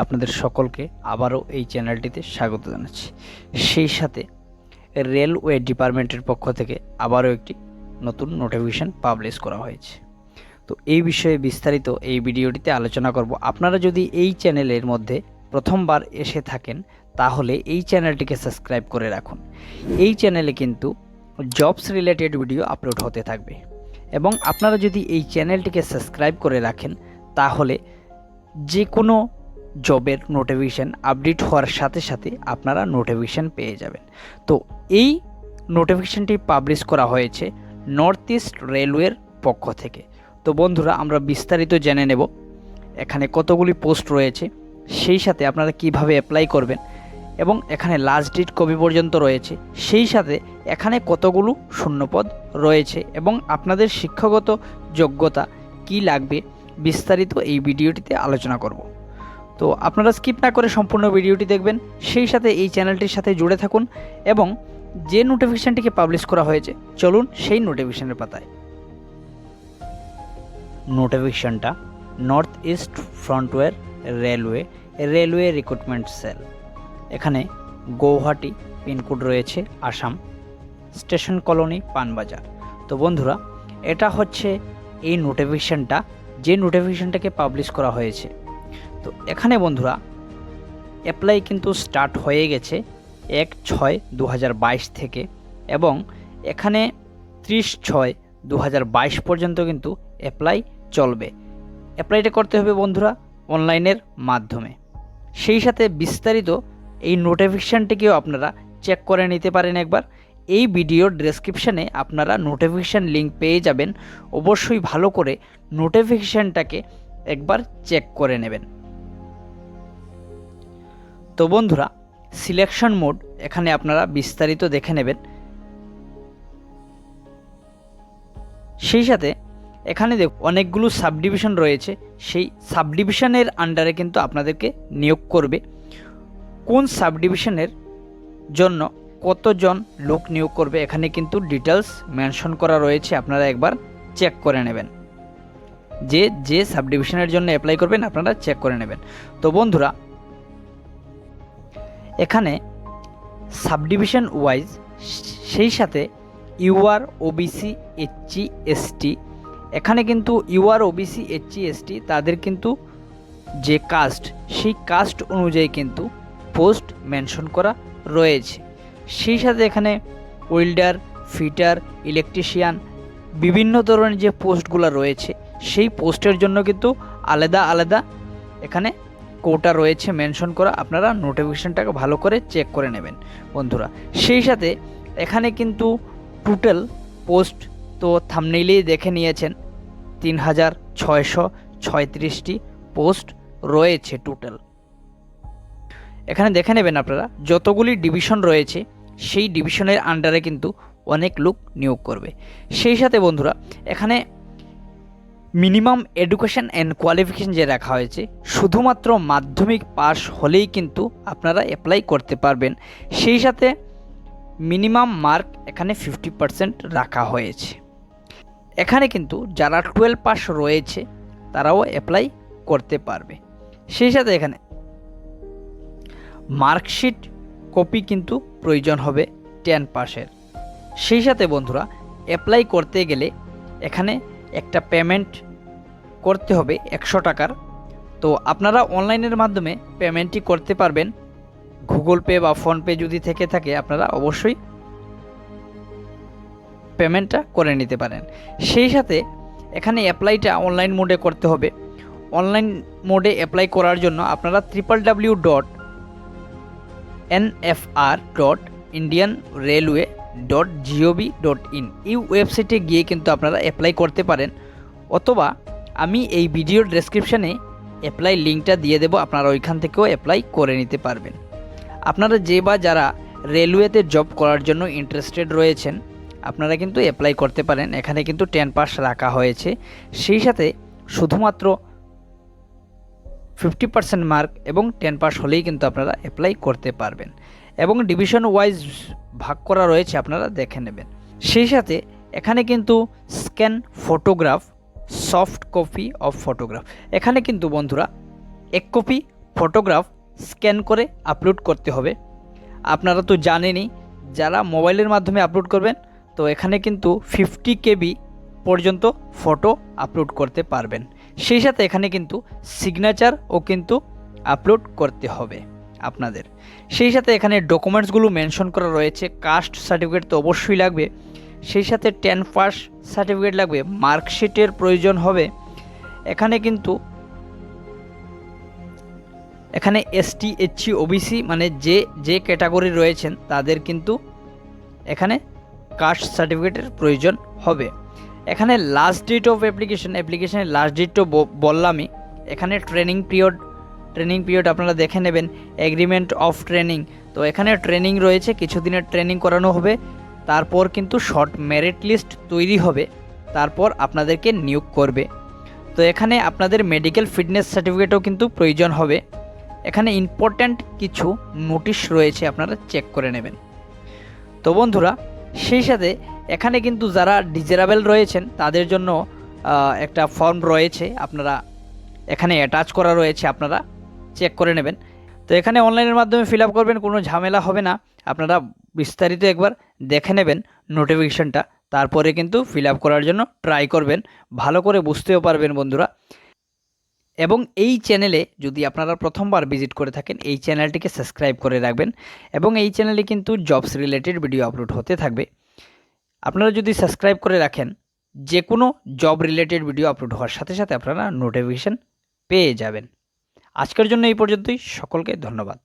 আপনাদের সকলকে আবারও এই চ্যানেলটিতে স্বাগত জানাচ্ছি। সেই সাথে রেলওয়ে ডিপার্টমেন্টের পক্ষ থেকে আবারও একটি নতুন নোটিফিকেশন পাবলিশ করা হয়েছে। তো এই বিষয়ে বিস্তারিত এই ভিডিওটিতে আলোচনা করব। আপনারা যদি এই চ্যানেলের মধ্যে প্রথমবার এসে থাকেন তাহলে এই চ্যানেলটিকে সাবস্ক্রাইব করে রাখুন। এই চ্যানেলে কিন্তু জবস রিলেটেড ভিডিও আপলোড হতে থাকবে এবং আপনারা যদি এই চ্যানেলটিকে সাবস্ক্রাইব করে রাখেন তাহলে যে কোনো জবের নোটিফিকেশান আপডেট হওয়ার সাথে সাথে আপনারা নোটিফিকেশান পেয়ে যাবেন। তো এই নোটিফিকেশানটি পাবলিশ করা হয়েছে নর্থ ইস্ট রেলওয়ের পক্ষ থেকে। তো বন্ধুরা, আমরা বিস্তারিত জেনে নেব এখানে কতগুলি পোস্ট রয়েছে, সেই সাথে আপনারা কিভাবে অ্যাপ্লাই করবেন এবং এখানে লাস্ট ডেট কবে পর্যন্ত রয়েছে, সেই সাথে এখানে কতগুলো শূন্যপদ রয়েছে এবং আপনাদের শিক্ষাগত যোগ্যতা কি লাগবে বিস্তারিত এই ভিডিওটিতে আলোচনা করব। তো আপনারা স্কিপ না করে সম্পূর্ণ ভিডিওটি দেখবেন, সেই সাথে এই চ্যানেলটির সাথে জুড়ে থাকুন এবং যে নোটিফিকেশানটিকে পাবলিশ করা হয়েছে চলুন সেই নোটিফিকেশানের পাতায়। নোটিফিকেশানটা north east frontier railway recruitment cell, এখানে গৌহাটি পিনকোড রয়েছে আসাম, স্টেশন কলোনি পানবাজার। তো বন্ধুরা, এটা হচ্ছে এই নোটিফিকেশানটা, যে নোটিফিকেশানটাকে পাবলিশ করা হয়েছে। তো এখানে বন্ধুরা অ্যাপ্লাই কিন্তু স্টার্ট হয়ে গেছে 1/6/2022 থেকে এবং এখানে 30/6/2022 পর্যন্ত কিন্তু অ্যাপ্লাই চলবে। অ্যাপ্লাইটা করতে হবে বন্ধুরা অনলাইনের মাধ্যমে। সেই সাথে বিস্তারিত এই নোটিফিকেশানটিকেও আপনারা চেক করে নিতে পারেন একবার। এই ভিডিওর ডেসক্রিপশানে আপনারা নোটিফিকেশান লিঙ্ক পেয়ে যাবেন, অবশ্যই ভালো করে নোটিফিকেশানটাকে একবার চেক করে নেবেন। তো বন্ধুরা, সিলেকশন মোড এখানে আপনারা বিস্তারিত দেখে নেবেন। সেই সাথে এখানে অনেকগুলো সাবডিভিশন রয়েছে, সেই সাবডিভিশনের আন্ডারে কিন্তু আপনাদেরকে নিয়োগ করবে। কোন সাবডিভিশনের জন্য কতজন লোক নিয়োগ করবে এখানে কিন্তু ডিটেলস মেনশন করা রয়েছে, আপনারা একবার চেক করে নেবেন। যে সাবডিভিশনের জন্য অ্যাপ্লাই করবেন আপনারা চেক করে নেবেন। তো বন্ধুরা, এখানে সাবডিভিশন ওয়াইজ, সেই সাথে ইউআর ওবিসি এসসি এসটি, এখানে কিন্তু ইউআর ওবিসি এসসি এসটি তাদের কিন্তু যে কাস্ট, সেই কাস্ট অনুযায়ী কিন্তু পোস্ট মেনশন করা রয়েছে। সেই সাথে এখানে ওয়েল্ডার, ফিটার, ইলেকট্রিশিয়ান, বিভিন্ন ধরনের যে পোস্টগুলো রয়েছে সেই পোস্টের জন্য কিন্তু আলাদা আলাদা এখানে কোটা রয়েছে মেনশন করা। আপনারা নোটিফিকেশানটাকে ভালো করে চেক করে নেবেন বন্ধুরা। সেই সাথে এখানে কিন্তু টোটাল পোস্ট তো থাম্বনেইলেই দেখে নিয়েছেন, 3636টি পোস্ট রয়েছে টোটাল। এখানে দেখে নেবেন আপনারা যতগুলি ডিভিশন রয়েছে সেই ডিভিশনের আন্ডারে কিন্তু অনেক লোক নিয়োগ করবে। সেই সাথে বন্ধুরা, এখানে মিনিমাম এডুকেশন অ্যান্ড কোয়ালিফিকেশন যে রাখা হয়েছে, শুধুমাত্র মাধ্যমিক পাস হলেই কিন্তু আপনারা অ্যাপ্লাই করতে পারবেন। সেই সাথে মিনিমাম মার্ক এখানে 50% রাখা হয়েছে। এখানে কিন্তু যারা 12 পাস রয়েছে তারাও অ্যাপ্লাই করতে পারবে। সেই সাথে এখানে মার্কশিট কপি কিন্তু প্রয়োজন হবে 10 পাসের। সেই সাথে বন্ধুরা, অ্যাপ্লাই করতে গেলে এখানে একটা পেমেন্ট করতে হবে 100 টাকার। তো আপনারা অনলাইনের মাধ্যমে পেমেন্টটি করতে পারবেন, গুগল পে বা ফোনপে যদি থেকে থাকে আপনারা অবশ্যই পেমেন্টটা করে নিতে পারেন। সেই সাথে এখানে অ্যাপ্লাইটা অনলাইন মোডে করতে হবে। অনলাইন মোডে অ্যাপ্লাই করার জন্য আপনারা www.nfr.indianrailway.gov.in এই ওয়েবসাইটে গিয়ে কিন্তু আপনারা অ্যাপ্লাই করতে পারেন, অথবা আমি এই ভিডিওর ডেসক্রিপশানে অ্যাপ্লাই লিঙ্কটা দিয়ে দেব, আপনারা ওইখান থেকেও অ্যাপ্লাই করে নিতে পারবেন। আপনারা যারা রেলওয়েতে জব করার জন্য ইন্টারেস্টেড রয়েছেন আপনারা কিন্তু অ্যাপ্লাই করতে পারেন। এখানে কিন্তু 10 পাস রাখা হয়েছে, সেই সাথে শুধুমাত্র 50% মার্ক এবং 10 পাস হলেই কিন্তু আপনারা অ্যাপ্লাই করতে পারবেন এবং ডিভিশন ওয়াইজ ভাগ করা রয়েছে, আপনারা দেখে নেবেন। সেই সাথে এখানে কিন্তু scan photograph, soft copy of photograph, এখানে কিন্তু বন্ধুরা 1 কপি ফটোগ্রাফ স্ক্যান করে আপলোড করতে হবে। আপনারা তো জানেনই, যারা মোবাইলের মাধ্যমে আপলোড করবেন তো এখানে কিন্তু 50 কেবি পর্যন্ত ফটো আপলোড করতে পারবেন। সেই সাথে এখানে কিন্তু সিগনেচারও কিন্তু আপলোড করতে হবে আপনাদের। সেই সাথে এখানে ডকুমেন্টসগুলো মেনশন করা রয়েছে। কাস্ট সার্টিফিকেট তো অবশ্যই লাগবে, সেই সাথে 10 পাস সার্টিফিকেট লাগবে, মার্কশিটের প্রয়োজন হবে। এখানে এসটি, এসসি, ওবিসি মানে যে ক্যাটাগরি রয়েছেন তাদের কিন্তু এখানে কাস্ট সার্টিফিকেটের প্রয়োজন হবে। এখানে লাস্ট ডেট অফ অ্যাপ্লিকেশনের লাস্ট ডেট তো বললামই। এখানে ট্রেনিং পিরিয়ড আপনারা দেখে নেবেন। এগ্রিমেন্ট অফ ট্রেনিং, তো এখানে ট্রেনিং রয়েছে, কিছুদিনের ট্রেনিং করানো হবে, তারপর কিন্তু শর্ট মেরিট লিস্ট তৈরি হবে, তারপর আপনাদেরকে নিয়োগ করবে। তো এখানে আপনাদের মেডিকেল ফিটনেস সার্টিফিকেটও কিন্তু প্রয়োজন হবে। এখানে ইম্পর্ট্যান্ট কিছু নোটিশ রয়েছে, আপনারা চেক করে নেবেন। তো বন্ধুরা, সেই সাথে এখানে কিন্তু যারা ডিজেবল রয়েছেন তাদের জন্য একটা ফর্ম রয়েছে, আপনারা এখানে অ্যাটাচ করা রয়েছে, আপনারা চেক করে নেবেন। তো এখানে অনলাইনের মাধ্যমে ফিল আপ করবেন, কোনো ঝামেলা হবে না। আপনারা বিস্তারিত একবার দেখে নেবেন নোটিফিকেশনটা, তারপরে কিন্তু ফিল আপ করার জন্য ট্রাই করবেন, ভালো করে বুঝতেও পারবেন বন্ধুরা। এবং এই চ্যানেলে যদি আপনারা প্রথমবার ভিজিট করে থাকেন, এই চ্যানেলটিকে সাবস্ক্রাইব করে রাখবেন। এবং এই চ্যানেলে কিন্তু জবস রিলেটেড ভিডিও আপলোড হতে থাকবে। আপনারা যদি সাবস্ক্রাইব করে রাখেন, যে কোনো জব রিলেটেড ভিডিও আপলোড হওয়ার সাথে সাথে আপনারা নোটিফিকেশন পেয়ে যাবেন। আজকের জন্য এই পর্যন্তই, সকলকে ধন্যবাদ।